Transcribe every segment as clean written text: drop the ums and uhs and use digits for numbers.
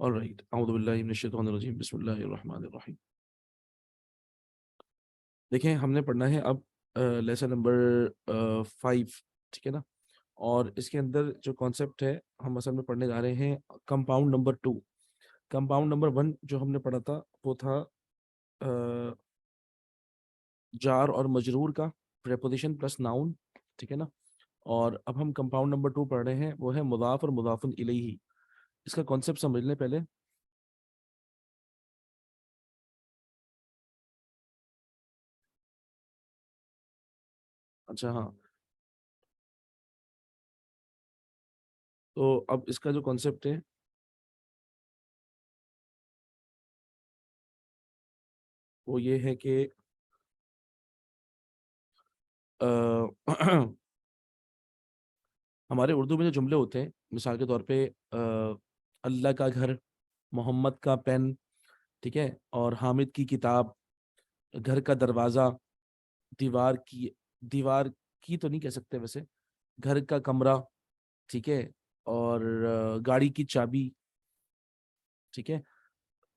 Alright, अऊज़ु बिल्लाहि मिनश शैतानिर रजीम, बिस्मिल्लाहिर रहमानिर रहीम। देखें, हमने पढ़ना है अब लेसन नंबर 5, ठीक है ना। और इसके अंदर जो कॉन्सेप्ट है, हम असल में पढ़ने जा रहे हैं कंपाउंड नंबर 2। कंपाउंड नंबर 1 जो हमने पढ़ा था वो था अ, जार और मजरूर का, प्रेपोजिशन प्लस नाउन, ठीक है ना। और अब हम कंपाउंड नंबर 2 पढ़ रहे हैं, वो है मुदाफ और मुदाफुन इलैही। इसका कॉन्सेप्ट समझ लें पहले। अच्छा, हाँ। तो अब इसका जो कॉन्सेप्ट है वो ये है कि अ, हमारे उर्दू में जो जुमले होते हैं, मिसाल के तौर पे अल्लाह का घर, मोहम्मद का पेन, ठीक है, और हामिद की किताब, घर का दरवाज़ा, दीवार की, दीवार की तो नहीं कह सकते वैसे, घर का कमरा, ठीक है, और गाड़ी की चाबी, ठीक है।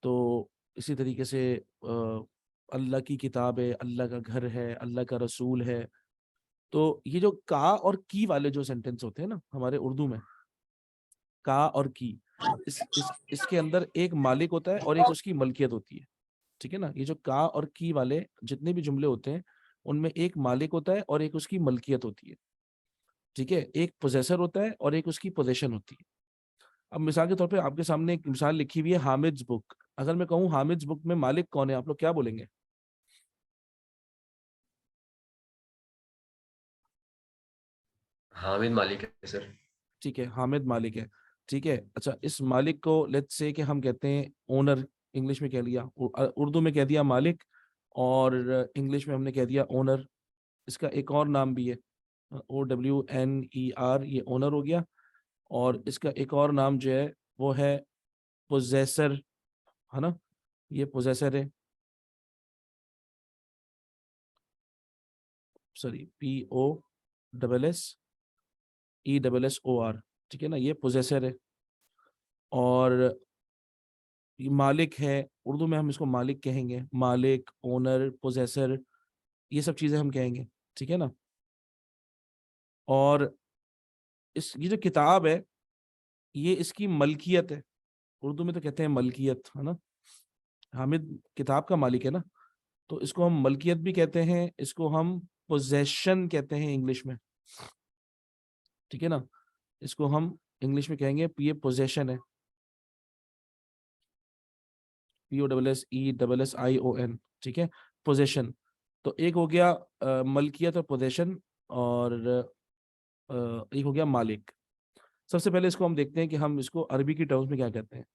तो इसी तरीके से अल्लाह की किताब है, अल्लाह का घर है, अल्लाह का रसूल है। तो ये जो का और की वाले जो सेंटेंस होते हैं ना हमारे उर्दू में, का और की, इसके अंदर एक मालिक होता है और एक उसकी मलकियत होती है, ठीक है ना। ये जो का और की वाले जितने भी जुमले होते हैं, उनमें एक मालिक होता है और एक उसकी मलकियत होती है, ठीक है। एक पोजेसर होता है और एक उसकी पोजेशन होती है। अब मिसाल के तौर पे आपके सामने एक मिसाल लिखी हुई है, हामिद्स बुक। अगर मैं कहूँ हामिद्स बुक में मालिक कौन है, आप लोग क्या बोलेंगे? हामिद मालिक है सर। ठीक है, हामिद मालिक है, ठीक है। अच्छा, इस मालिक को लेट्स से कि हम कहते हैं ओनर, इंग्लिश में कह लिया, उर्दू में कह दिया मालिक, और इंग्लिश में हमने कह दिया ओनर। इसका एक और नाम भी है, OWNER, ये ओनर हो गया। और इसका एक और नाम जो है वो है पोजेसर, है ना, ये पोजेसर है। सॉरी, POSSESSOR, ठीक है ना, ये पोजेसर है। और ये मालिक है, उर्दू में हम इसको मालिक कहेंगे, मालिक, ओनर, पोजेसर, ये सब चीजें हम कहेंगे, ठीक है ना। और ये जो किताब है, ये इसकी मलकियत है। उर्दू में तो कहते हैं मलकियत, है ना। हामिद किताब का मालिक है ना, तो इसको हम मलकियत भी कहते हैं, इसको हम पोजेशन कहते हैं इंग्लिश में, ठीक है ना। इसको हम इंग्लिश में कहेंगे ये पोजेशन है, POSSESSION, ठीक है, पोजेशन। तो एक हो गया मलकियत और पोजेशन, और एक हो गया मालिक। सबसे पहले इसको हम देखते हैं कि हम इसको अरबी की टर्म्स में क्या कहते हैं।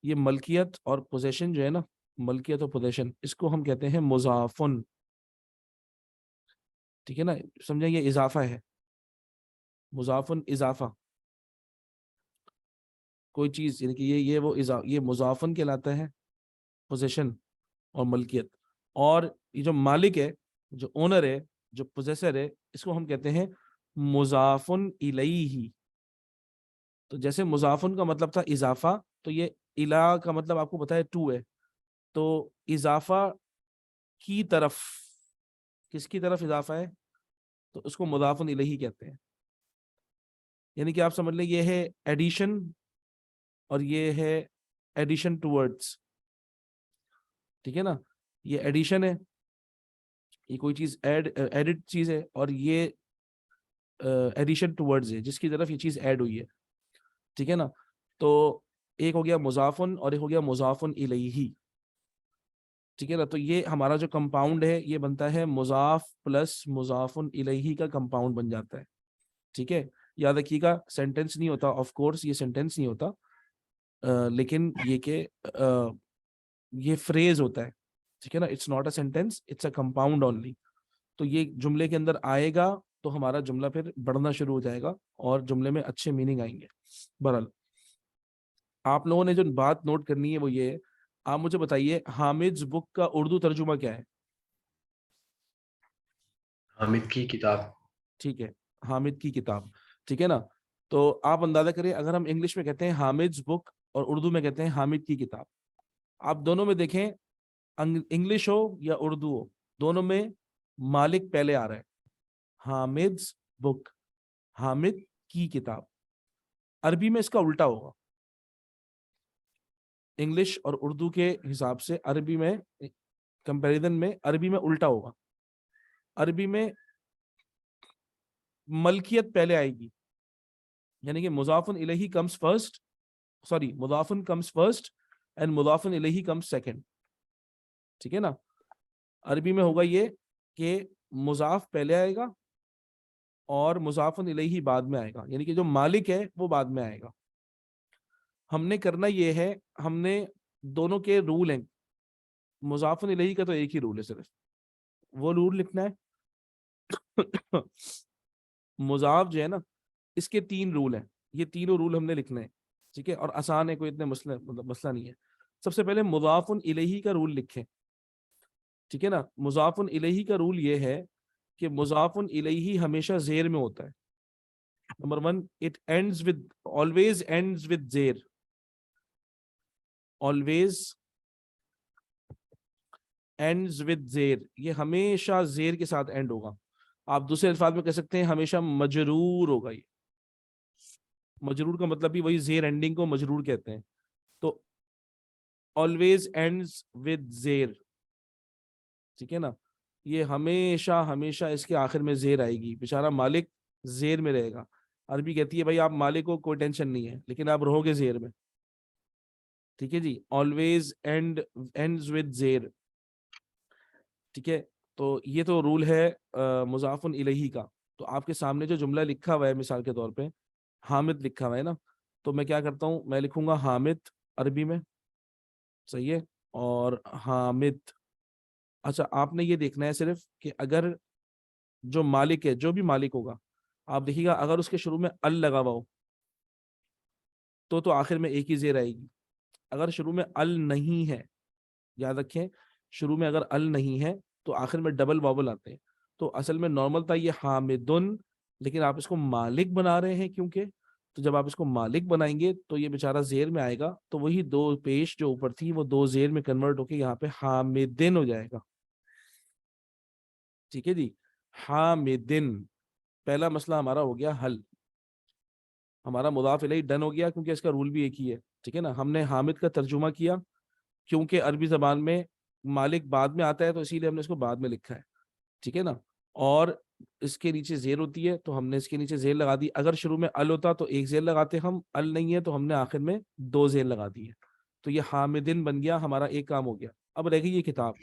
ये मलकियत और पोजेशन जो है ना, मलकियत और पोजेशन, इसको हम कहते हैं मुजाफुन, ठीक है ना। समझे, ये इजाफा है, मुजाफुन इजाफा, कोई चीज, यानी कि ये मुजाफुन कहलाता है, पोजेशन और मलकियत। और ये जो मालिक है, जो ओनर है, जो पोजेसर है, इसको हम कहते हैं मुजाफुन इलैही। तो जैसे मुजाफुन का मतलब था इजाफा, तो ये इला का मतलब आपको पता है टू है। तो इजाफा की तरफ, किसकी तरफ इजाफा है, तो उसको मुदाफुन इलैही कहते हैं। यानी कि आप समझ लें, ये है एडिशन और ये है एडिशन टूवर्ड्स, ठीक है ना। ये एडिशन है, ये कोई चीज एडिट चीज है, और ये एडिशन टूवर्ड्स है, जिसकी तरफ ये चीज ऐड हुई है, ठीक है ना। तो एक हो गया मुजाफुन और एक हो गया मुजाफुन इलैही, ठीक है ना। तो ये हमारा जो कंपाउंड है, ये बनता है मुजाफ प्लस मुजाफुन इलैही का कंपाउंड बन जाता है, ठीक है। याद रखिएगा, सेंटेंस नहीं होता, ऑफ कोर्स ये सेंटेंस नहीं होता, लेकिन ये फ्रेज होता है, ठीक है ना। It's not a sentence, it's a compound only. तो ये जुमले के अंदर आएगा तो हमारा जुमला फिर बढ़ना शुरू हो जाएगा और जुमले में अच्छे मीनिंग आएंगे। बहरहाल, आप लोगों ने जो बात नोट करनी है वो ये है, आप मुझे बताइए हामिद बुक का उर्दू तर्जुमा क्या है? हामिद की किताब। ठीक है, हामिद की किताब, ठीक है ना। तो आप अंदाजा करें, अगर हम इंग्लिश में कहते हैं हामिद बुक, और उर्दू में कहते हैं हामिद की किताब। आप दोनों में देखें, इंग्लिश हो या उर्दू हो, दोनों में मालिक पहले आ रहा है, हामिद्स बुक, हामिद की किताब। अरबी में इसका उल्टा होगा, इंग्लिश और उर्दू के हिसाब से अरबी में कंपैरिजन में अरबी में उल्टा होगा। अरबी में मलकियत पहले आएगी, यानी कि मुजाफुन इलैही कम्स फर्स्ट, सॉरी मुजाफुन कम्स फर्स्ट एंड मुजाफुन इलैही कम्स सेकंड, ठीक है ना। अरबी में होगा ये कि मुजाफ पहले आएगा और मुजाफुन इलैही बाद में आएगा, यानी कि जो मालिक है वो बाद में आएगा। हमने करना ये है, हमने दोनों के रूल हैं, मुजाफुन इलैही का तो एक ही रूल है, सिर्फ वो रूल लिखना है। मुजाफ जो है ना, इसके 3 रूल हैं, ये तीनों रूल हमने लिखने हैं, ठीक है। और आसान है, कोई इतने मसला नहीं है। सबसे पहले मुजाफुन इलैही का रूल लिखें, ठीक है ना। मुजाफुन इलैही का रूल ये है कि मुजाफुन इलैही हमेशा जेर में होता है। Number 1, it ends with, always ends with जेर, ऑलवेज एंड्स विद जेर, ये हमेशा जेर के साथ एंड होगा। आप दूसरे अल्फाज में कह सकते हैं हमेशा मजरूर होगा ये। मजरूर का मतलब भी वही, जेर एंडिंग को मजरूर कहते हैं। तो ऑलवेज एंड्स विद जेर, ठीक है ना। ये हमेशा हमेशा इसके आखिर में जेर आएगी, बेचारा मालिक जेर में रहेगा। अरबी कहती है भाई आप मालिक को कोई टेंशन नहीं है, लेकिन आप रहोगे जेर में, ठीक है जी। ऑलवेज एंड्स विद जेर, ठीक है। तो ये तो रूल है मुजाफुन इलैही का। तो आपके सामने जो जुमला लिखा हुआ है, मिसाल के तौर पे हामिद लिखा हुआ है ना, तो मैं क्या करता हूँ, मैं लिखूंगा हामिद अरबी में, सही है, और हामिद। अच्छा, आपने ये देखना है सिर्फ कि अगर जो मालिक है, जो भी मालिक होगा, आप देखिएगा अगर उसके शुरू में अल लगा हुआ हो तो आखिर में एक ही जेर आएगी। अगर शुरू में अल नहीं है, याद रखें, शुरू में अगर अल नहीं है तो आखिर में डबल वावल आते हैं। तो असल में नॉर्मल था ये हामिदुन, लेकिन आप इसको मालिक बना रहे हैं क्योंकि, तो जब आप इसको मालिक बनाएंगे तो ये बेचारा जेर में आएगा, तो वही 2 पेश जो ऊपर थी वो 2 जेर में कन्वर्ट होके यहाँ पे हामिदिन हो जाएगा, ठीक है जी। हामिदिन, पहला मसला हमारा हो गया हल, हमारा मुदाफ इलैही डन हो गया, क्योंकि इसका रूल भी एक ही है, ठीक है ना। हमने हामिद का तर्जुमा किया, क्योंकि अरबी जबान में मालिक बाद में आता है तो इसीलिए हमने इसको बाद में लिखा है, ठीक है ना। और इसके नीचे जेर होती है तो हमने इसके नीचे जेर लगा दी। अगर शुरू में अल होता तो एक जेर लगाते हम, अल नहीं है तो हमने आखिर में 2 जेर लगा दी है। तो ये हामिदिन बन गया, हमारा एक काम हो गया। अब रह गई ये किताब,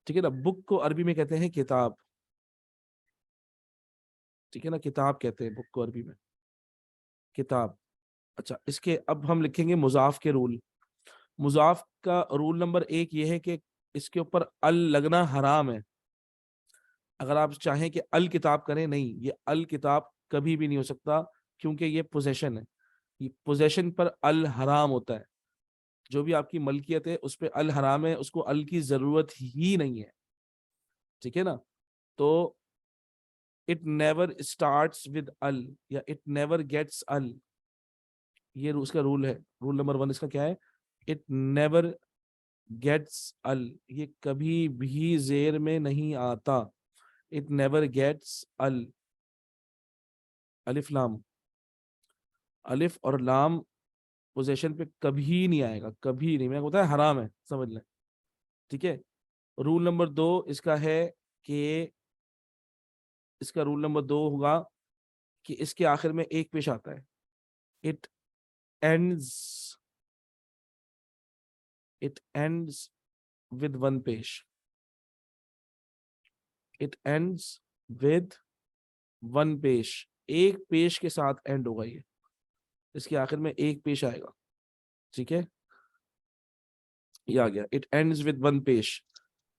ठीक है ना। बुक को अरबी में कहते हैं किताब, ठीक है ना, किताब कहते हैं बुक को अरबी में, किताब। अच्छा, इसके अब हम लिखेंगे मुजाफ के रूल। मुजाफ का रूल नंबर 1 ये है कि इसके ऊपर अल लगना हराम है। अगर आप चाहें कि अल किताब करें, नहीं, ये अल किताब कभी भी नहीं हो सकता, क्योंकि ये पोजेशन है, ये पोजेशन पर अल हराम होता है। जो भी आपकी मलकियत है उस पर अल हराम है, उसको अल की जरूरत ही नहीं है, ठीक है ना। तो इट नेवर स्टार्ट्स विद अल या इट नेवर गेट्स अल, ये उसका रूल है। रूल नंबर 1 इसका क्या है, इट नेवर गेट्स अल, ये कभी भी जेर में नहीं आता। इट नेवर गेट्स अल, अलिफ लाम, अलिफ और लाम पोजीशन पे कभी नहीं आएगा, कभी नहीं, मैंने बताया हराम है, समझ लें, ठीक है। रूल नंबर 2 इसका है कि, इसका रूल नंबर 2 होगा कि इसके आखिर में एक पेश आता है, it ends, it ends with 1 पेश, इट एंड्स विद 1 पेश, एक पेश के साथ एंड होगा ये, इसके आखिर में एक पेश आएगा, ठीक है। ये आ गया, इट एंड्स विद 1 पेश।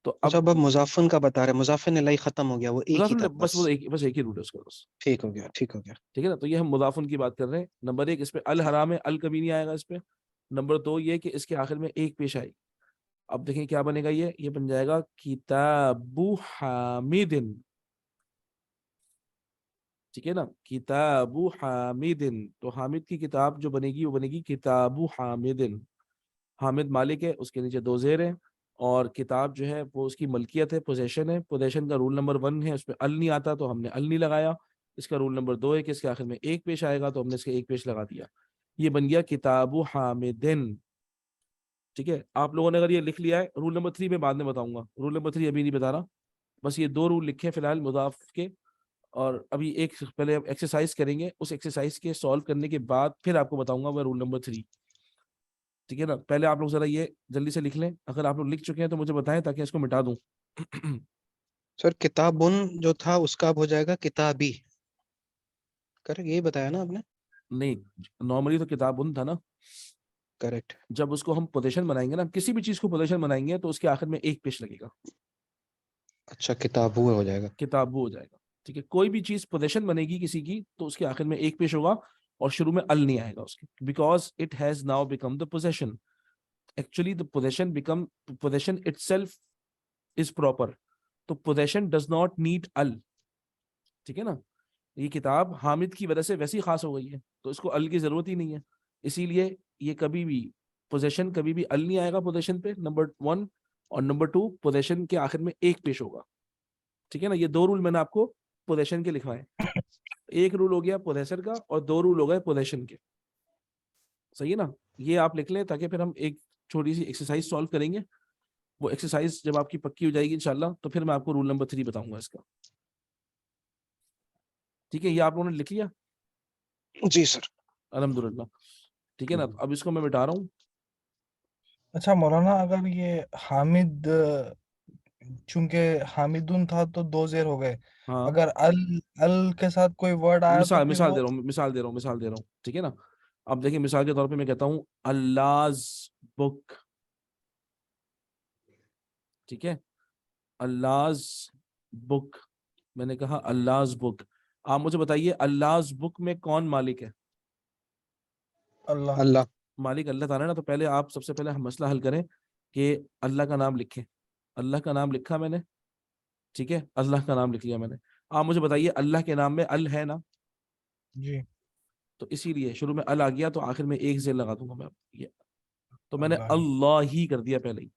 तो अब जब अब मुजाफिन का बता रहे, मुजाफिन इलैही खत्म हो गया, वो एक ही था बस वो बस एक ही रूल है उसका, बस ठीक हो गया, ठीक हो गया। ठीक है ना। तो ये हम मुदाफुन की बात कर रहे हैं। नंबर 1 इस पे अल हराम है, अल कभी नहीं आएगा इस पे। नंबर 2 ये कि इसके आखिर में एक पेश आएगी। अब देखें क्या बनेगा, ये बन जाएगा किताबु हामिदिन, ठीक है ना, किताबु हामिदिन, तो हामिद की किताब जो बनेगी वो बनेगी किताबु हामिदिन। हामिद मालिक है, उसके नीचे दो जेर है, और किताब जो है वो उसकी मलकियत है, पोजेशन है। पोजेशन का रूल नंबर 1 है, उसमें अल नहीं आता तो हमने अल नहीं लगाया। इसका रूल नंबर 2 है कि इसके आखिर में एक पेश आएगा, तो हमने इसके एक पेश लगा दिया। ये बन गया किताबु हामिदिन। ठीक है, आप लोगों ने अगर ये लिख लिया है, रूल नंबर 3 मैं बाद में बताऊंगा, रूल नंबर 3 अभी नहीं बता रहा। बस ये दो रूल लिखे हैं फिलहाल मुदाफ के। और अभी एक पहले एक्सरसाइज करेंगे, उस एक्सरसाइज के सॉल्व करने के बाद फिर आपको बताऊंगा मैं रूल नंबर 3। ठीक है ना, पहले आप लोग जरा ये जल्दी से लिख लें, अगर आप लोग लिख चुके हैं तो मुझे बताएं ताकि इसको मिटा दूं। सर किताबुन जो था उसका अब हो जाएगा किताबी। करेक्ट, यही बताया ना आपने? नहीं, नॉर्मली तो किताबुन था ना। करेक्ट। जब उसको हम पोजीशन बनाएंगे ना, किसी भी चीज को पोजीशन बनाएंगे तो उसके आखिर में एक पेश लगेगा, अच्छा, किताबु हो जाएगा। किताबू हो जाएगा। ठीक है, कोई भी चीज पोजीशन बनेगी किसी की तो उसके आखिर में एक पेश होगा, और शुरू में अल नहीं आएगा उसके, because it has now become the possession. Actually the possession become, possession itself is proper, तो पोजेशन डज नॉट नीड अल। ठीक है ना, ये किताब हामिद की वजह से वैसी खास हो गई है तो इसको अल की जरूरत ही नहीं है। इसीलिए ये कभी भी पोजेशन, कभी भी अल नहीं आएगा पोजेशन पे, नंबर 1। और नंबर 2, पोजेशन के आखिर में एक पेश होगा। ठीक है ना, ये दो रूल मैंने आपको पोजेशन के लिखवाए। एक रूल हो गया पोजेसर का, और दो रूल हो गए पोजेशन के। सही है ना, ये आप लिख लें ताकि फिर हम एक छोटी सी एक्सरसाइज सॉल्व करेंगे। वो एक्सरसाइज जब आपकी पक्की हो जाएगी इंशाल्लाह, तो फिर मैं आपको रूल नंबर 3 बताऊंगा इसका। ठीक है, ये आप लोगों ने लिख लिया? जी सर। अल्हम्दुलिल्लाह। ठीक है ना, अब इसको मैं मिटा रहा हूँ। अच्छा मौलाना, अगर ये हामिद चूंकि हामिदुन था तो दो जेर हो गए। हाँ, अगर अल अल के साथ कोई वर्ड आया तो मिसाल फिर मिसाल वो। दे रहा हूँ, मिसाल दे रहा हूँ। ठीक है ना, अब देखिए मिसाल के तौर पे मैं कहता हूँ अल्लाहज बुक। ठीक है, अल्लाहज बुक, मैंने कहा अल्लाहज बुक। आप मुझे बताइए अल्लाहज बुक में कौन मालिक है? अल्लाह। अल्लाह। मालिक अल्लाह ताला ना। तो पहले आप सबसे पहले हम मसला हल करें कि अल्लाह का नाम लिखें। अल्लाह का नाम लिखा मैंने, ठीक है, अल्लाह का नाम लिख लिया मैंने। आप मुझे बताइए अल्लाह के नाम में अल है ना? जी। तो इसीलिए शुरू में अल आ गया, तो आखिर में एक जेर लगा दूंगा मैं। ये तो मैंने अल्लाह ही। अल्लाह ही कर दिया पहले ही।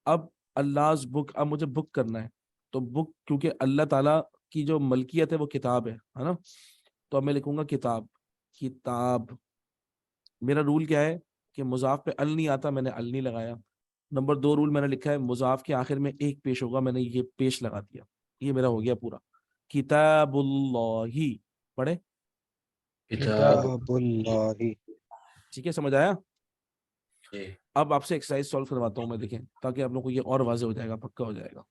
अब अल्लाह's बुक, अब मुझे बुक करना है। तो बुक, क्योंकि अल्लाह ताला की जो मलकियत है वो किताब है ना, तो अब मैं लिखूंगा किताब। किताब, मेरा रूल क्या है कि मुजाफ पे अल नहीं आता, मैंने अल नहीं लगाया। नंबर 2 रूल मैंने लिखा है मुजाफ के आखिर में एक पेश होगा, मैंने ये पेश लगा दिया। ये मेरा हो गया पूरा। किताबुल्लाही, पढ़े? किताब। किताबुल्लाही। ठीक है, समझ आया? जी। अब आपसे एक्सरसाइज सॉल्व करवाता हूँ मैं, देखें, ताकि आप लोग को ये और वाजे हो जाएगा, पक्का हो जाएगा।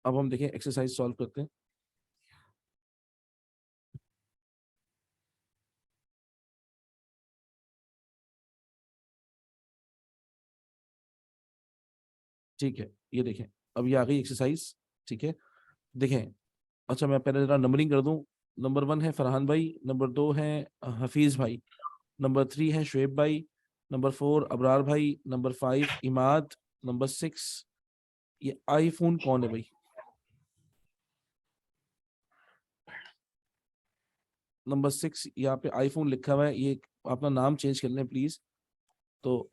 अब हम देखें एक्सरसाइज सॉल्व करते हैं। ठीक है, ये देखें, अब ये आ गई एक्सरसाइज। ठीक है, देखें। अच्छा, मैं पहले जरा नंबरिंग कर दूं। नंबर 1 है फरहान भाई, नंबर 2 है हफीज भाई, नंबर 3 है शुएब भाई, नंबर 4 अबरार भाई, नंबर 5 इमाद, नंबर 6, ये आईफोन कौन है भाई? नंबर 6 यहाँ पे आईफोन लिखा हुआ है, ये अपना नाम चेंज कर लें प्लीज। तो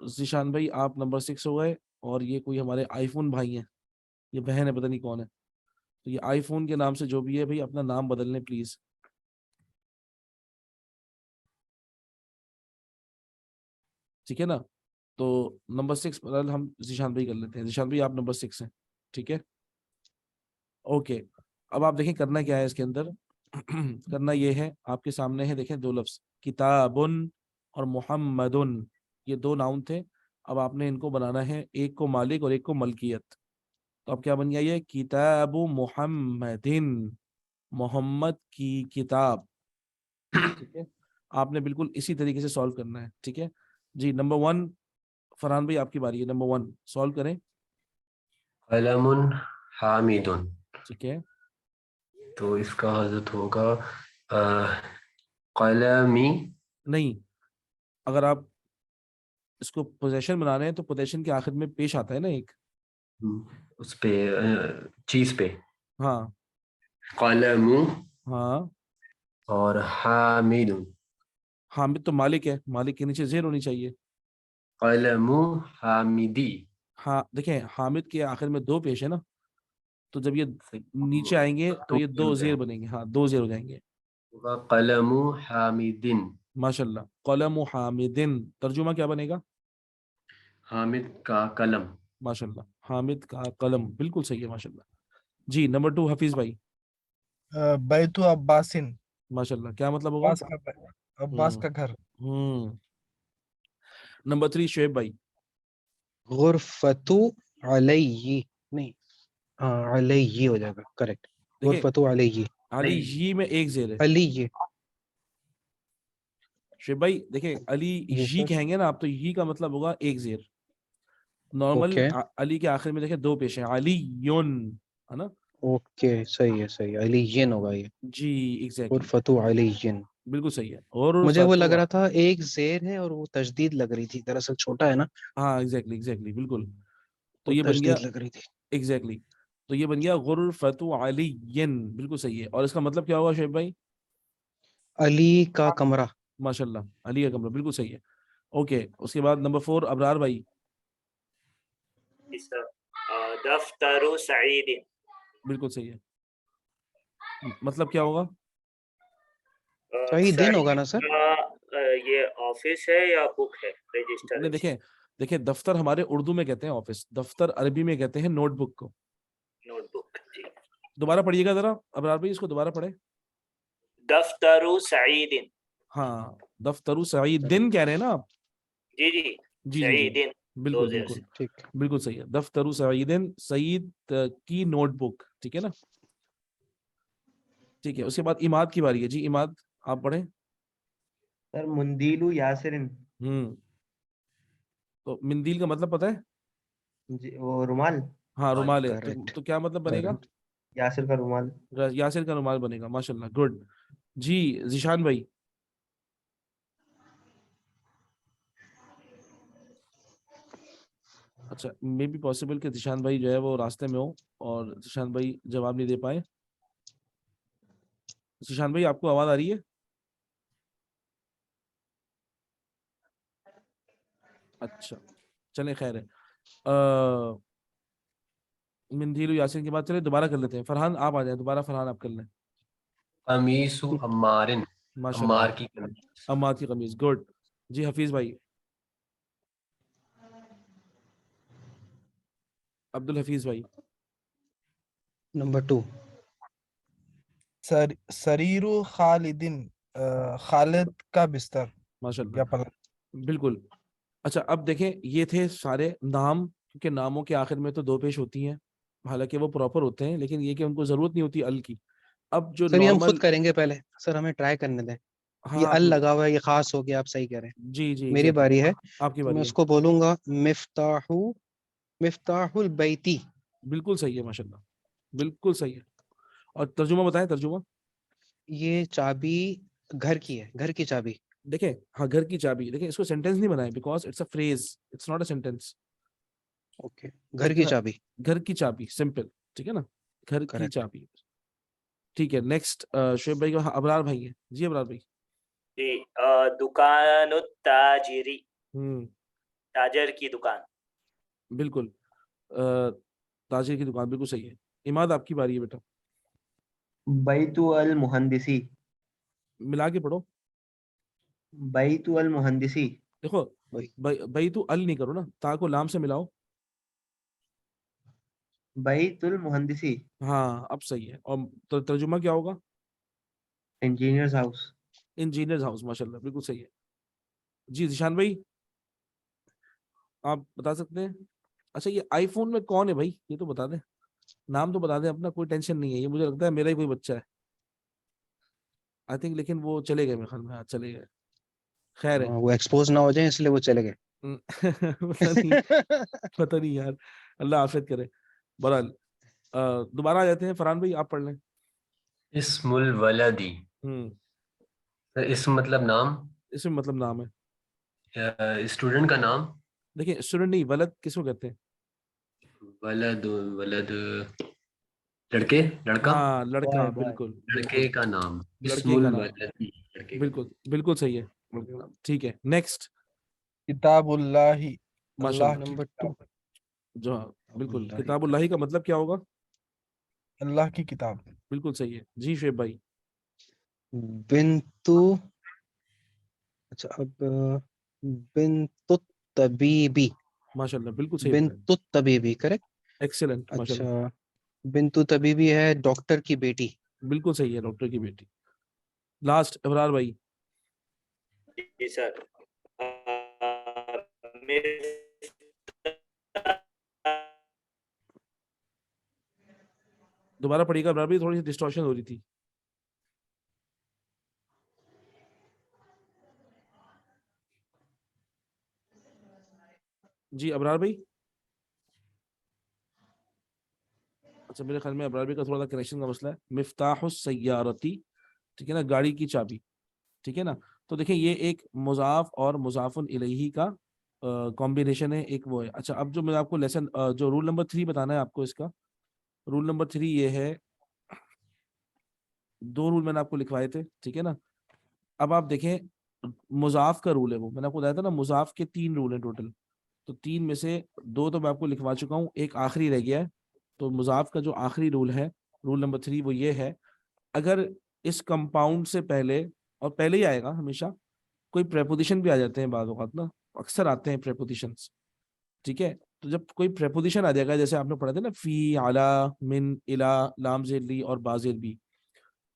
जिशान भाई आप नंबर 6 हो गए, और ये कोई हमारे आईफोन भाई हैं, ये बहन है, पता नहीं कौन है। तो ये आईफोन के नाम से जो भी है भाई, अपना नाम बदल लें प्लीज। ठीक है ना, तो नंबर 6 बदल हम जिशान भाई कर लेते हैं। जिशान भाई आप नंबर 6 हैं। ठीक है, ओके। अब आप देखें करना क्या है इसके अंदर। करना ये है, आपके सामने है, देखें दो लफ्ज किताबुन और मुहम्मदुन, ये दो नाउन थे। अब आपने इनको बनाना है, एक को मालिक और एक को मलकियत। तो अब क्या बन गया ये, किताबु मुहम्मदिन, मोहम्मद की किताब। ठीक है, आपने बिल्कुल इसी तरीके से सॉल्व करना है। ठीक है जी, नंबर 1 फरहान भाई आपकी बारी है, नंबर 1 सॉल्व करें। कलमुन हामिदुन। ठीक है, तो इसका हजरत होगा कलमी। नहीं, अगर आप इसको पोजेशन बना रहे हैं तो पोजेशन के आखिर में पेश आता है ना एक। उस पे चीज पे। हाँ, कलमु हाँ, और हामिदुन। हामिद तो मालिक है, मालिक के नीचे जेर होनी चाहिए। कलमु हामिदी। हाँ देखिए, हामिद के आखिर में दो पेश है ना, तो जब ये नीचे आएंगे तो ये दो जेर बनेंगे। हाँ, दो जेर हो जाएंगे। होगा कलमु हामिदिन। माशाल्लाह। कलम हामिदिन, तर्जुमा क्या बनेगा? हामिद का कलम। माशाल्लाह, हामिद का कलम, बिल्कुल सही है माशाल्लाह। जी, नंबर 2 हफीज भाई। बैतु अब्बासिन, माशाल्लाह, क्या मतलब होगा? अब्बास का अब्बास हम्म का घर। हम्म नंबर 3 शुएब भाई। गुरफतु अलैहि, नहीं, हाँ अलैहि हो जाएगा, करेक्ट। देखिए, गुरफतु अलैहि, अली जी में एक जेर है। अलैहि। शुएब भाई देखिए, अली जी जी सर। कहेंगे ना आप, तो ये का मतलब होगा एक जेर। नॉर्मल ओके अली के आखिर में देखिए दो पेश हैं, अली युन, है ना? ओके, सही है, अलैहिन होगा ये। जी, एग्जैक्टली, गुरफतु अलैहिन। बिल्कुल सही है। और मुझे वो लग फतवा, रहा था एक जेर है और वो तजदीद लग रही थी, दरअसल छोटा है ना, हाँ एग्जैक्टली एग्जैक्टली, बिल्कुल। तो वो ये बन गया, तजदीद लग रही थी। एग्जैक्टली, तो ये बन गया गुरफतु अलियन, बिल्कुल सही है। और इसका मतलब क्या होगा शुएब भाई? अली का कमरा। माशाल्लाह, अली का कमरा, बिल्कुल सही है। ओके, उसके बाद नंबर 4 अबरार भाई। दफ्तरु सईद। बिल्कुल सही है, मतलब क्या होगा? सही दिन होगा सईद ना सर? का ये ऑफिस है या बुक है, रजिस्टर नहीं है? देखिए, देखिए दफ्तर हमारे उर्दू में कहते हैं ऑफिस, दफ्तर अरबी में कहते हैं नोटबुक को। नोटबुक जी। दोबारा पढ़िएगा जरा अबरार भाई, इसको दोबारा पढ़े। दफ्तरु सईद। हाँ, दफ्तरु सईदिन कह रहे हैं ना आप? जी जी, जी जी जी, सईदिन, दो बिल्कुल जेर से। बिल्कुल, ठीक। बिल्कुल सही है। दफ्तरु सईदिन, सईद की नोटबुक, ठीक है ना? ठीक है, उसके बाद इमाद की बारी है। जी इमाद, आप पढ़े। सर मुंदीलु यासिरिन। हम्म तो मिंदील का मतलब पता है? जी, वो रुमाल। हाँ, रुमाल है, करेक्ट तो क्या मतलब बनेगा? करेक्ट। यासिर का रुमाल। यासिर का रुमाल बनेगा, माशाल्लाह, गुड। जी, जिशान भाई। अच्छा, मे बी पॉसिबल कि जिशान भाई जो है वो रास्ते में हो और जिशान भाई जवाब नहीं दे पाए। जिशान भाई, आपको आवाज आ रही है? अच्छा, चले, खैर है। मिंदील यासिन के बाद चले दोबारा कर लेते हैं। फरहान आप आ जाए दोबारा, फरहान आप कर लें। कमीसु अम्मारिन। माशाल्लाह, अम्मार की कमीज। अम्माद की कमीज, गुड। जी हफीज भाई, अब्दुल हफीज भाई। नंबर 2। सरीरु खालिदिन, खालिद का बिस्तर या माशाल्लाह, पलंग। बिल्कुल। अच्छा, अब देखें, ये थे सारे नाम, क्योंकि नामों के आखिर में तो दो पेश होती हैं, हालांकि वो प्रॉपर होते हैं, लेकिन ये कि उनको जरूरत नहीं होती अल की। अब जो सर ये हम खुद नॉर्मल, करेंगे पहले, सर हमें ट्राई करने दें। हाँ ये आप, अल लगा हुआ है, ये खास हो गया, आप सही कह रहे हैं। जी जी मेरी एग्जैक्टली, बारी है, आपकी तो मैं बारी है। उसको बोलूंगा मिफ्ताहु, मिफ्ताहुल बैती। बिल्कुल सही है माशाल्लाह, बिल्कुल सही है। और तर्जुमा बताएं, तर्जुमा। ये चाबी घर की है, घर की चाबी। देखें, हाँ, घर की चाबी, देखें इसको सेंटेंस नहीं बनाए, because it's a phrase, it's not a sentence. Okay, घर की चाबी। घर की चाबी, सिंपल, ठीक है ना? घर की करेक्ट। चाबी, ठीक है। नेक्स्ट शुएब भाई का, हाँ, अबरार भाई है। जी अबरार भाई। जी, दुकानु ताजिरी, हम्म ताजर की दुकान। बिल्कुल, अ, ताजिर की दुकान, बिल्कुल सही है। इमाद आपकी बारी है बेटा, बैतु अल मुहंदिसी। मिला के पढ़ो। बैतु अल मुहंदिसी। देखो, वही। भाई तू अल नहीं करो ना, ता को लाम से मिलाओ। बैतुल मुहंदिसी। हाँ, अब सही है। और तर्जुमा क्या होगा? Engineers house. इंजीनियर्स हाउस, माशाल्लाह, बिल्कुल सही है। जी जिशान भाई, आप बता सकते हैं? अच्छा, ये आईफोन में कौन है भाई, ये तो बता दें, नाम तो बता दें अपना, कोई टेंशन नहीं है, ये मुझे लगता है मेरा ही कोई बच्चा है, आई थिंक, लेकिन वो चले गए मेरे ख्याल में, हाँ चले गए, खैर है। वो एक्सपोज ना हो जाए इसलिए वो चले गए। पता नहीं, पता नहीं यार, अल्लाह आफियत करे। बहरहाल, दोबारा आ जाते हैं, फरहान भाई आप पढ़ लें। इस्मुल वलदी। हम्म इसम मतलब नाम, इसमें मतलब नाम है। स्टूडेंट का नाम। देखिए, स्टूडेंट नहीं, वलद किसको कहते हैं? वलद, वलद लड़के, लड़का, हाँ लड़का, Boy, boy. बिल्कुल लड़के बिल्कुल का नाम, लड़के का इस्मुल नाम, वलदी, लड़के का बिल्कुल बिल्कुल सही है, लड़के का नाम। ठीक है, नेक्स्ट। किताबुल्लाही, अल्लाह माशाल्लाह। की नंबर 2 किताब, जो हाँ, बिल्कुल किताबुल्लाही किताबुल्लाही का मतलब क्या होगा? अल्लाह की किताब। बिल्कुल सही है जी शेब भाई। बिन्तु, अच्छा अब बिन्तु तबीबी, माशाल्लाह बिल्कुल सही बताया, बिन्तु तबीबी करेक्ट। एक्सेलेंट माशाल्लाह, अच्छा, बिन्तु तबीबी है डॉक्टर की बेटी। बिल्कुल सही है, डॉक्टर की बेटी। लास्ट अबरार भाई। जी सर। दोबारा पढ़िएगा अबरार भाई, थोड़ी सी डिस्टॉर्शन हो रही थी। जी अबरार भाई। अच्छा मेरे ख्याल में अबरार भाई का थोड़ा सा कनेक्शन का मसला है। मिफ्ताहुस सय्यारती, ठीक है ना, गाड़ी की चाबी, ठीक है ना। तो देखिए ये एक मुजाफ और मुजाफुन इलैही का कॉम्बिनेशन है, एक वो है। अच्छा अब जो मैं आपको लेसन जो रूल नंबर 3 बताना है आपको, इसका रूल नंबर 3 ये है, 2 रूल मैंने आपको लिखवाए थे, ठीक है ना। अब आप देखें, मुजाफ का रूल है वो, मैंने आपको बताया था ना, मुजाफ के 3 रूल हैं टोटल। तो 3 में से 2 तो मैं आपको लिखवा चुका हूँ, एक आखिरी रह गया है। तो मुजाफ का जो आखिरी रूल है, रूल नंबर 3, वो ये है, अगर इस कंपाउंड से पहले, और पहले ही आएगा हमेशा, कोई प्रेपोजिशन भी आ जाते हैं बाद वक्त ना, अक्सर आते हैं प्रेपोजिशंस, ठीक है। तो जब कोई प्रेपोजिशन आ जाएगा, जैसे आपने पढ़ा था ना, फी, आला, मिन, इला, लाम ज़ेली और बाज़ेल भी,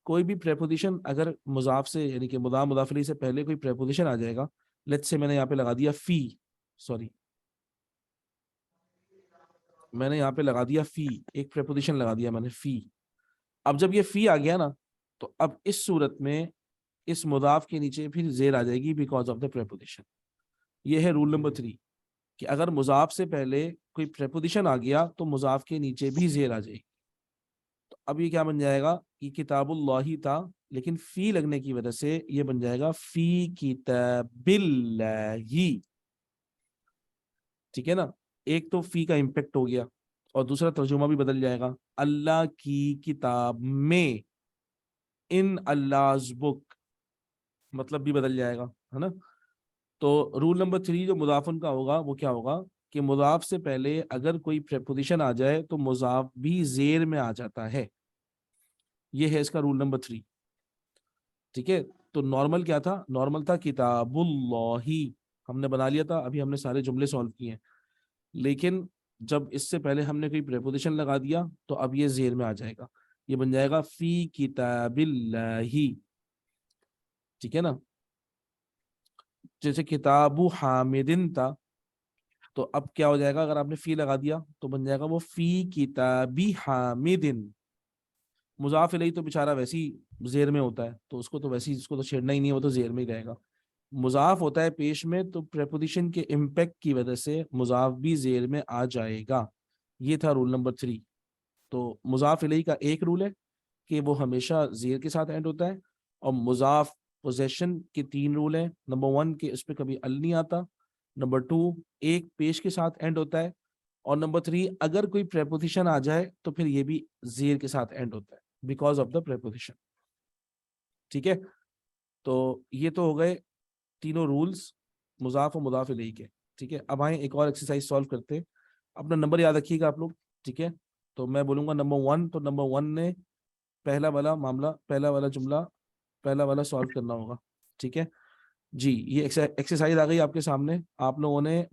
कोई भी प्रेपोजिशन अगर मुजाफ से, यानी कि मुदाफ मुदाफली से पहले कोई प्रेपोजिशन आ जाएगा, लेट्स से मैंने यहाँ पे लगा दिया फी, सॉरी मैंने यहाँ पे लगा दिया फी, एक प्रेपोजिशन लगा दिया मैंने फी। अब जब ये फी आ गया ना, तो अब इस सूरत में इस मुदाफ के नीचे फिर जेर आ जाएगी, बिकॉज ऑफ द प्रेपोजिशन। ये है रूल नंबर 3, कि अगर मुजाफ से पहले कोई प्रेपोजिशन आ गया तो मुजाफ के नीचे भी जेर आ जाएगी। तो अब ये क्या बन जाएगा, कि किताबुल्लाही था, लेकिन फी लगने की वजह से ये बन जाएगा फी किताबिल्लाही, ठीक है ना। एक तो फी का इम्पेक्ट हो गया, और दूसरा तर्जुमा भी बदल जाएगा, अल्लाह की किताब में, इन अल्लाह's बुक, मतलब भी बदल जाएगा, है ना। तो रूल नंबर 3 जो मुजाफन का होगा वो क्या होगा, कि मुजाफ से पहले अगर कोई प्रेपोजिशन आ जाए तो मुजाफ भी जेर में आ जाता है। ये है इसका रूल नंबर 3, ठीक है। तो नॉर्मल क्या था, नॉर्मल था किताबुल्लाही, हमने बना लिया था, अभी हमने सारे जुमले सॉल्व किए हैं। लेकिन जब इससे पहले हमने कोई प्रेपोजिशन लगा दिया तो अब ये जेर में आ जाएगा, ये बन जाएगा फी किताबिल्लाही, ठीक है ना। जैसे किताबु हामिदिन था, तो अब क्या हो जाएगा, अगर आपने फी लगा दिया तो बन जाएगा वो फी किताबी हामिदिन। मुजाफ इलैही तो बेचारा वैसे ही जेर में होता है, तो उसको तो वैसे ही, उसको तो छेड़ना ही नहीं है, वो तो जेर में ही रहेगा। मुजाफ होता है पेश में, तो प्रेपोजिशन के इम्पैक्ट की वजह से मुजाफ भी जेर में आ जाएगा। ये था रूल नंबर 3। तो मुजाफ इलैही का एक रूल है कि वो हमेशा जेर के साथ एंड होता है, और मुजाफ पोजेशन के 3 रूल हैं। नंबर 1 के उस पर कभी अल नहीं आता, नंबर 2 एक पेश के साथ एंड होता है, और नंबर 3 अगर कोई प्रेपोजिशन आ जाए तो फिर ये भी जेर के साथ एंड होता है, बिकॉज ऑफ द प्रेपोजिशन, ठीक है। तो ये तो हो गए तीनों रूल्स मुजाफ और मुदाफ इलैही के, ठीक है। अब आए एक और एक्सरसाइज सॉल्व करते हैं, अपना नंबर याद रखिएगा आप लोग, ठीक है। तो मैं बोलूंगा नंबर 1, तो नंबर 1 ने पहला वाला मामला, पहला वाला जुमला, पहला वाला सॉल्व करना होगा, ठीक है जी। ये एक्सरसाइज आ गई आपके सामने, आप लोगों ने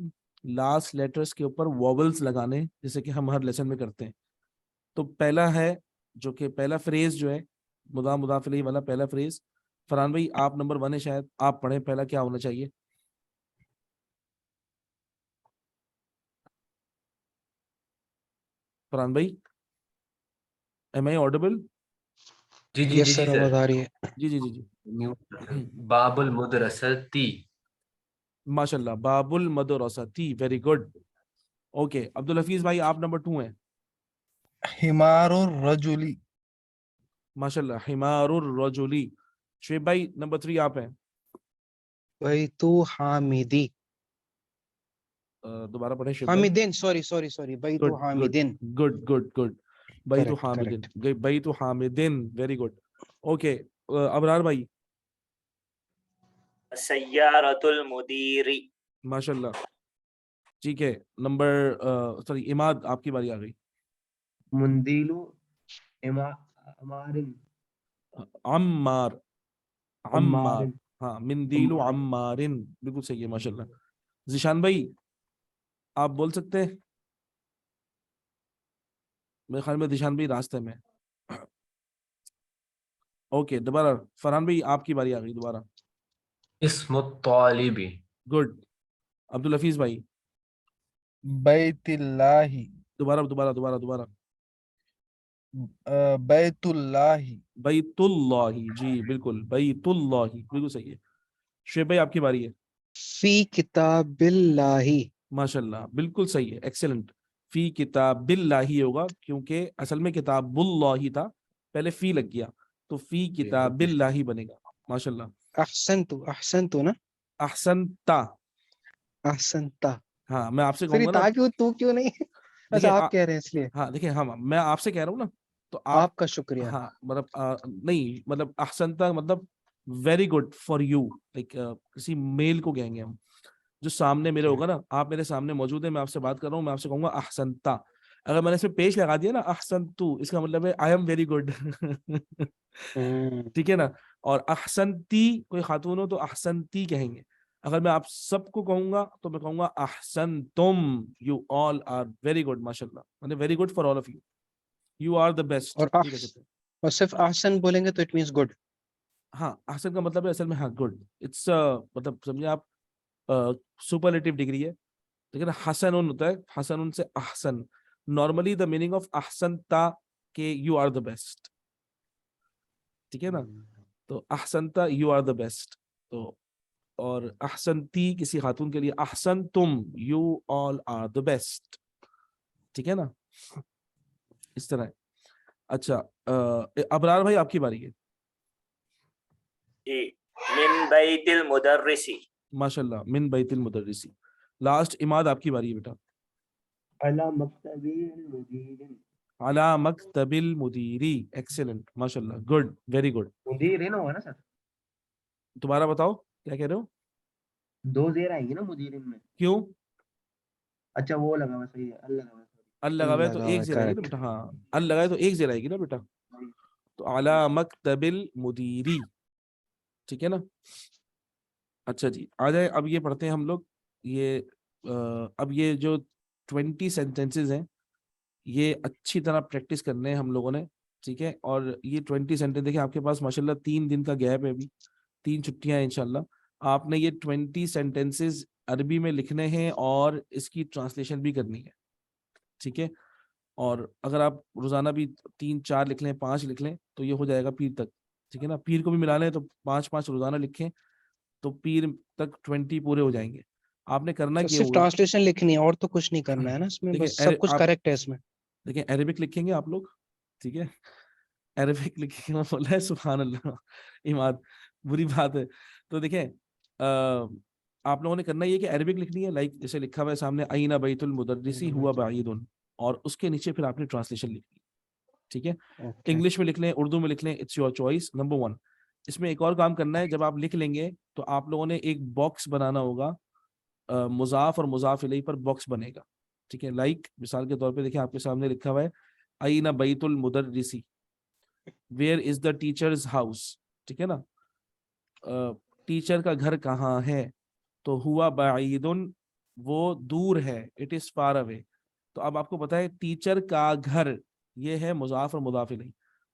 लास्ट लेटर्स के ऊपर वॉवल्स लगाने, जैसे कि हम हर लेसन में करते हैं। तो पहला है, जो कि पहला फ्रेज जो है, मुदाफ मुदाफ इलैही वाला पहला फ्रेज, फरहान भाई आप नंबर 1 है शायद, आप पढ़ें पहला क्या होना चाहिए। फरहान भाई, एम आई ऑडिबल? जी जी यस जी जी सर, आवाज सर। आ रही है। जी जी जी जी। बाबुल मुदरसती। माशाल्लाह, बाबुल मदरसती, very good. Okay Abdul Hafeez भाई आप नंबर 2 हैं। हिमारुर रजुली, माशाल्लाह, हिमारुर रजुली। शुएब भाई नंबर 3 आप हैं। बैतु हामिदी, दोबारा पढ़ें शुएब भाई। हामिदीन, सॉरी सॉरी सॉरी, बैतु गुड गुड हामिदीन। Good good good. बैतु Correct, हामिदिन, correct. बैतु हामिदिन, वेरी गुड। ओके, अबरार भाई, सय्यारतुल मुदीरी। माशाल्लाह, ठीक है। नंबर सॉरी इमाद, आपकी बारी आ गई। मुंदीलु इमा अमारिन अम्मार, अम्मार, अम्मारिन हाँ, मिंदीलु अम्मारिन। अम्मारिन, बिल्कुल सही है माशाल्लाह। जिशान भाई, आप बोल सकते हैं? मेरे ख्याल में जिशान भाई रास्ते में। ओके, दोबारा फरहान भाई, आपकी बारी आ गई दोबारा। इस्मु तालिबी। गुड। अब्दुल हफीज भाई, बैतिल्लाही, दोबारा दोबारा दोबारा दोबारा। बैतुल्लाही, बैतुल्लाही, जी बिल्कुल, बैतुल्लाही, बिल्कुल सही है। शुएब भाई, आपकी बारी है। फी किताबिल्लाही। माशाल्लाह, बिल्कुल सही है, एक्सेलेंट। फी किताबिल्लाही होगा, क्योंकि असल में किताबुल्लाही था, पहले फी लग गया, तो फी किताबिल्लाही बनेगा। माशाल्लाह। अहसनतु ना, अहसनता, अहसनता। हाँ, मैं आपसे फिर ये कहूंगा ना। ता क्यों, तू क्यों नहीं? देखिए अच्छा, आप कह रहे हैं इसलिए। हाँ, देखिए, हाँ, मैं आपसे कह रहा हूँ ना, तो आप, आपका शुक्रिया। हाँ, मतलब नहीं, मतलब अहसनता मतलब very good for you, like किसी मेल को कहेंगे हम, जो सामने मेरे होगा ना, आप मेरे सामने मौजूद है, मैं आपसे बात कर रहा हूँ, मैं आपसे कहूंगा अहसनता। अगर मैंने इसमें पेश लगा दिया ना अहसनतु, इसका मतलब है आई एम वेरी गुड। हम्म, ठीक है ना। और अहसनती, कोई खातून हो तो अहसनती कहेंगे। अगर मैं आप सबको कहूंगा तो मैं कहूंगा अहसन तुम, you all are very good, माशाल्लाह, मतलब very good for all of you, you are the best, और ये कह सकते हैं। और सिर्फ अहसन बोलेंगे तो इट मींस गुड। हाँ, अहसन का मतलब है असल में, हाँ, गुड, इट्स मतलब समझिए आप, सुपरलेटिव डिग्री है। लेकिन हसनुन होता है, हसनुन से अहसन। नॉर्मली द मीनिंग ऑफ अहसनता के यू आर द बेस्ट, ठीक है ना। तो अहसनता, यू आर द बेस्ट। तो और अहसनती किसी खातून के लिए, अहसन तुम, you all are the best, ठीक है ना, इस तरह है। अच्छा, अबरार भाई, आपकी बारी है। जी, मिन बैतिल मुदर्रिसी। माशाल्लाह, मिन बैतिल मुदर्रिसी। लास्ट इमाद, आपकी बारी है बेटा। अला मक्तबिल मुदीरिन। अला मक्तबिल मुदीरी, एक्सेलेंट, माशाल्लाह, गुड, वेरी गुड। मुदीरिन होगा ना सर? दोबारा बताओ, क्या कह रहे हो? दो जेर आएंगी ना मुदीरिन में? क्यों? अच्छा, वो लगा हुआ, सही है, अल्लाह लगा हुआ, अल लगावे तो लगा हुआ एक है, जेर आएगी ना करेक्ट। बेटा, हाँ, अल लगाए तो एक जेर आएगी ना बेटा। sorry। तो अला मक्तबिल मुदीरी, ठीक है ना। अच्छा जी, आ जाए, अब ये पढ़ते हैं हम लोग। ये अब ये जो 20 सेंटेंसेस हैं, ये अच्छी तरह प्रैक्टिस करने हैं हम लोगों ने, ठीक है। और ये 20 सेंटेंस, देखिए आपके पास माशाल्लाह 3 दिन का गैप है अभी, 3 छुट्टियां हैं इंशाल्लाह। आपने ये 20 सेंटेंसेस अरबी में लिखने हैं और इसकी ट्रांसलेशन भी करनी है, ठीक है। और अगर आप रोजाना भी 3-4 लिख लें, 5 लिख लें, तो ये हो जाएगा पीर तक, ठीक है ना। पीर को भी मिला लें तो 5-5 रोजाना लिखें, तो पीर तक 20 पूरे हो जाएंगे। आपने करना तो क्या सिर्फ होगा? ट्रांसलेशन लिखनी है और तो कुछ नहीं करना है ना इसमें, देखिए, बस सब कुछ आप करेक्ट है इसमें। देखिए, अरेबिक लिखेंगे आप लोग, ठीक है। अरेबिक लिखेंगे, मैं बोला है सुभान अल्लाह, इमाद, बुरी बात है। तो देखिए, आप लोगों ने करना ये कि अरेबिक लिखनी है, लाइक जैसे लिखा हुआ है सामने, अईना बैतुल मुदर्रिसी हुआ बाईदुन, और उसके नीचे फिर आपने ट्रांसलेशन लिखनी है, ठीक है। ओके। इंग्लिश में लिख लें, उर्दू में लिख लें, इट्स योर चॉइस, नंबर 1। इसमें एक और काम करना है, जब आप लिख लेंगे तो आप लोगों ने एक बॉक्स बनाना होगा, मुजाफ और मुजाफ इलैहि पर बॉक्स बनेगा, ठीक है। लाइक मिसाल के तौर पे देखिए, आपके सामने लिखा हुआ है अईना बैतुल मुदर्रिसी, where is the teachers house, ठीक है ना। टीचर का घर कहाँ है, तो हुआ बाईदुन, वो दूर है, इट इज फार अवे। तो अब आपको पता है टीचर का घर, ये है मुजाफ और मुजाफ इलैहि।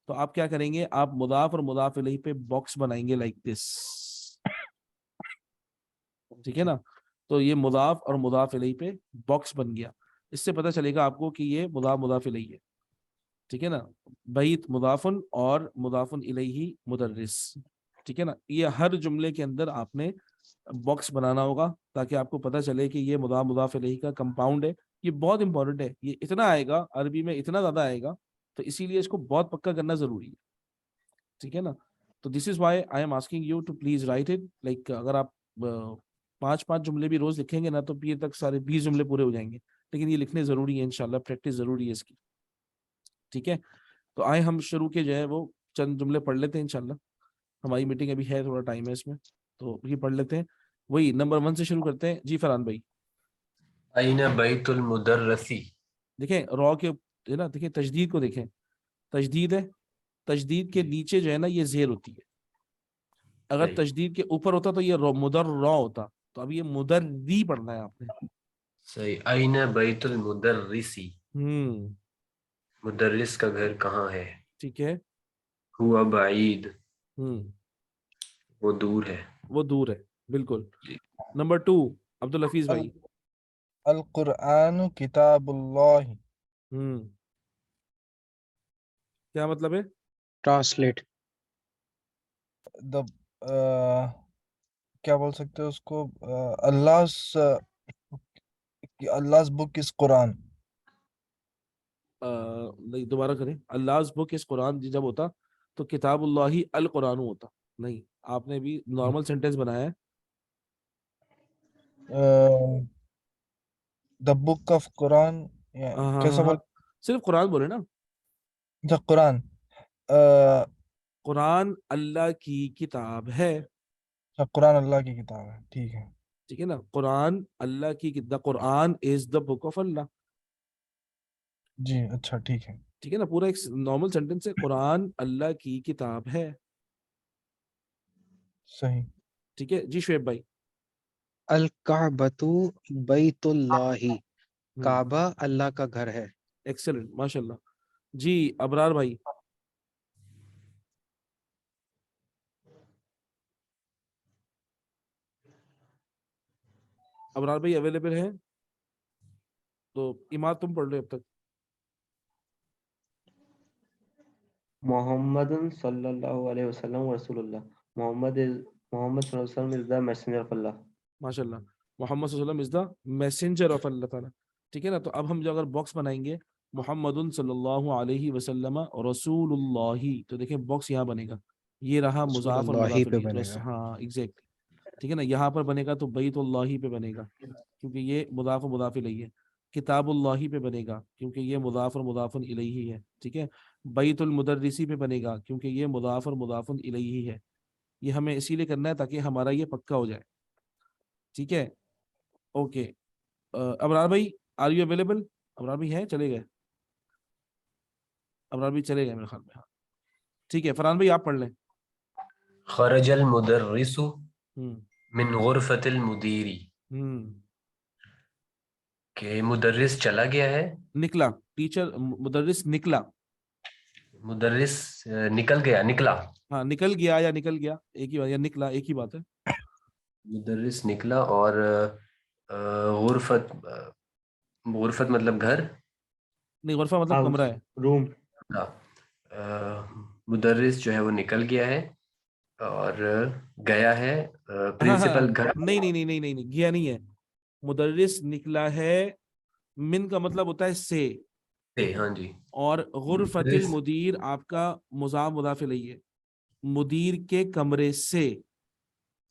तो आप क्या करेंगे, आप मुजाफ और मुजाफ इलैहि पे बॉक्स बनाएंगे लाइक दिस, ठीक है ना। तो ये मुदाफ और मुदाफ इलैहि पे बॉक्स बन गया। इससे पता चलेगा आपको कि ये मुदाफ मुदाफ इलैहि है, ठीक है ना। बैत मुदाफुन और मुदाफुन इलैहि मुदर्रिस, ठीक है ना। ये हर जुमले के अंदर आपने बॉक्स बनाना होगा, ताकि आपको पता चले कि ये मुदाफ मुदाफ इलैहि का कंपाउंड है। ये बहुत इंपॉर्टेंट है, ये इतना आएगा अरबी में, इतना ज्यादा आएगा, तो इसीलिए इसको बहुत पक्का करना जरूरी है, ठीक है ना। तो this is why I am asking you to please write it, like अगर आप 5-5 जुमले भी रोज लिखेंगे ना, तो पीर तक सारे 20 जुमले पूरे हो जाएंगे। लेकिन ये लिखने जरूरी है इंशाल्लाह, प्रैक्टिस जरूरी है इसकी, ठीक है, तो आए हम शुरू के जो है वो चंद जुमले पढ़ लेते हैं इंशाल्लाह। हमारी मीटिंग अभी है, थोड़ा टाइम है इसमें, तो ये पढ़ लेते हैं। वही नंबर 1 से शुरू करते हैं। जी फरहान भाई। अइन बैतुल मुदर्रसी। देखें रॉ के है ना, देखें तजदीद को देखें, तजदीद है, तजदीद के नीचे जो है ना ये जेर होती है। अगर सही तजदीद के ऊपर होता तो ये मुदर रॉ होता, तो अब ये मुदर्री पढ़ना है आपने। सही। अइन बैतुल मुदर्रिसी। हम्म, मुदर्रिस का घर कहाँ है? ठीक है। हुआ बाईद। हम्म, वो दूर है। वो दूर है, बिल्कुल। जी। नंबर 2 अब्दुल हफीज भाई। अल कुरान किताबुल्लाह। हम्म, क्या मतलब है? ट्रांसलेट। द क्या बोल सकते हैं उसको, अल्लाह's बुक इज कुरान। नहीं, दोबारा करें। अल्लाह's बुक इस कुरान जब होता तो किताबुल्लाही अल कुरान होता। नहीं, आपने भी नॉर्मल सेंटेंस बनाया है। द बुक ऑफ कुरान, हाँ हाँ हाँ कैसा बोल। हाँ, सिर्फ कुरान बोले ना। अच्छा कुरान। अ, कुरान अल्लाह की किताब है। अच्छा कुरान अल्लाह की किताब है, ठीक है। ठीक है ना, कुरान अल्लाह की, the Quran is the book of Allah. जी अच्छा ठीक है। ठीक है ना, पूरा एक नॉर्मल सेंटेंस है, कुरान अल्लाह की किताब है। सही। ठीक है जी शुएब भाई। अल काबतु बैतुल्लाही, हम्म, काबा अल्लाह का घर है। एक्सेलेंट, माशाल्लाह। जी अबरार भाई। अबरार भाई अवेलेबल है तो इमाद तुम पढ़ लो अब तक। Muhammadun sallallahu alaihi wasallam Rasulullah. Muhammad sallallahu alaihi wasallam is the messenger of Allah. माशाल्लाह, मोहम्मद सल्लल्लाहु अलैहि वसल्लम इज द मैसेंजर ऑफ अल्लाह ताला। ठीक है ना, तो अब हम जो अगर बॉक्स बनाएंगे मोहम्मदुन सल्लल्लाहु अलैहि वसल्लम रसूलुल्लाही, तो देखें बॉक्स यहाँ बनेगा, ये रहा मुजाफ और रसूलुल्लाही मुजाफ पे इलैही। बनेगा। हाँ एग्जैक्टली। ठीक है ना, यहाँ पर बनेगा तो बैतुल्लाही पे बनेगा क्योंकि ये मुदाफ और मुदाफ इलैही है। किताबुल्लाही पे बनेगा क्योंकि ये मुदाफ और मुदाफ इलैही है। ठीक है। बैतुल मुदर्रिसी पे बनेगा क्योंकि ये मुदाफ और मुदाफ इलैही है। ये हमें इसीलिए करना है ताकि हमारा ये पक्का हो जाए। ठीक है, ओके। अबरार भाई आर यू अवेलेबल? अबरार भाई है, चले गए? अबरार भाई चले गए मेरे ख्याल में, हाँ। ठीक है, फरहान भाई आप पढ़ लें। खरजल मुदर्रिसु हम्म मिन गुरफतिल मुदीरी। हम्म, के मुदर्रिस चला गया है। निकला, टीचर मुदर्रिस निकला। मुदर्रिस निकल गया, निकला। हाँ, निकल गया या निकल गया एक ही बात, या निकला एक ही बात है। मुदर्रिस निकला और गुरफत, गुरफत मतलब घर। नहीं, गुरफा मतलब House, कमरा है। room. हाँ, मुदर्रिस जो है वो निकल गया है और गया है। हाँ हाँ, प्रिंसिपल घर नहीं नहीं नहीं नहीं नहीं नहीं, गया नहीं है। मुदर्रिस निकला है, मिन का मतलब होता है से, से। हाँ जी। और गुरफतिल मुदर्रिस, मुदीर आपका मुजाफ मुदाफ इलैही है, मुदीर के कमरे से,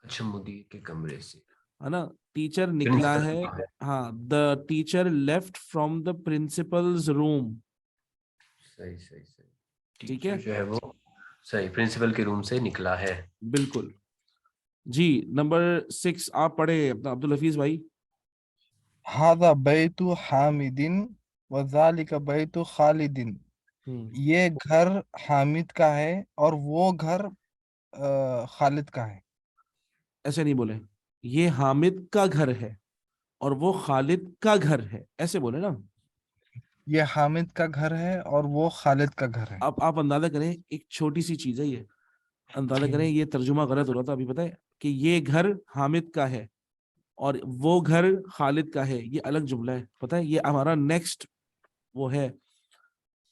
अच्छा मुदीर के कमरे से। है ना। टीचर निकला प्रिंसिपल है। कहाँ है? हाँ, the teacher left from the principles room. सही सही सही। ठीक टीचर है, जो है वो सही प्रिंसिपल के रूम से निकला है। बिल्कुल। जी नंबर 6 आप पढ़े अपना अब्दुल हफीज भाई। हादा बैतु हामिदिन व ज़ालिका बैतु खालिदिन। हम्म, ये घर हामिद का है और वो घर खालिद का है। ऐसे नहीं बोले, ये हामिद का घर है और वो खालिद का घर है, ऐसे बोले ना। ये हामिद का घर है और वो खालिद का घर है। अब आप अंदाजा करें, एक छोटी सी चीज है ये, अंदाजा करें ये तर्जुमा गलत हो रहा था अभी, पता है कि ये घर हामिद का है और वो घर खालिद का है, ये अलग जुमला है, पता है। ये हमारा नेक्स्ट वो है,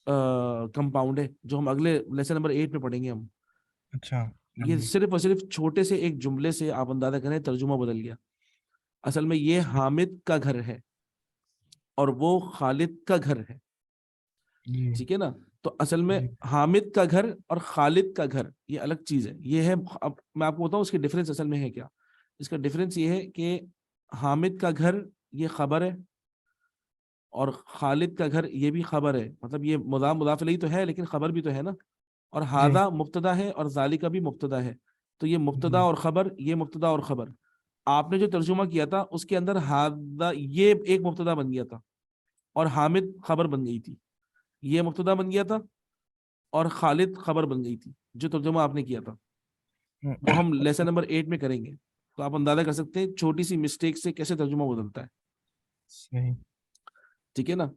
कंपाउंड है जो हम अगले लेसन नंबर 8 में पढ़ेंगे हम। अच्छा ये सिर्फ और सिर्फ छोटे से एक जुमले से आप अंदाजा करें तर्जुमा बदल गया। असल में ये हामिद का घर है और वो खालिद का घर है। जी ठीक है ना, तो असल में जी हामिद का घर और खालिद का घर ये अलग चीज है, ये है। अब मैं आपको बताऊं उसकी डिफरेंस असल में है क्या। इसका डिफरेंस ये है कि हामिद का घर ये खबर है और खालिद का घर ये भी खबर है, मतलब ये मुदाफ इलैहि तो है लेकिन खबर भी तो है ना। और हादा मुब्तदा है और ज़ालिका भी मुब्तदा है, तो ये मुब्तदा जी। और खबर, ये मुब्तदा और खबर। आपने जो तर्जुमा किया था उसके अंदर हादा ये एक मुब्तदा बन गया था और हामिद खबर बन गई थी, ये मुब्तदा बन गया था और खालिद खबर बन गई थी, जो तर्जुमा आपने किया था वो हम लेसन नंबर 8 में करेंगे। तो आप अंदाजा कर सकते हैं छोटी सी मिस्टेक से कैसे तर्जुमा बदलता है। सही। ठीक है ना।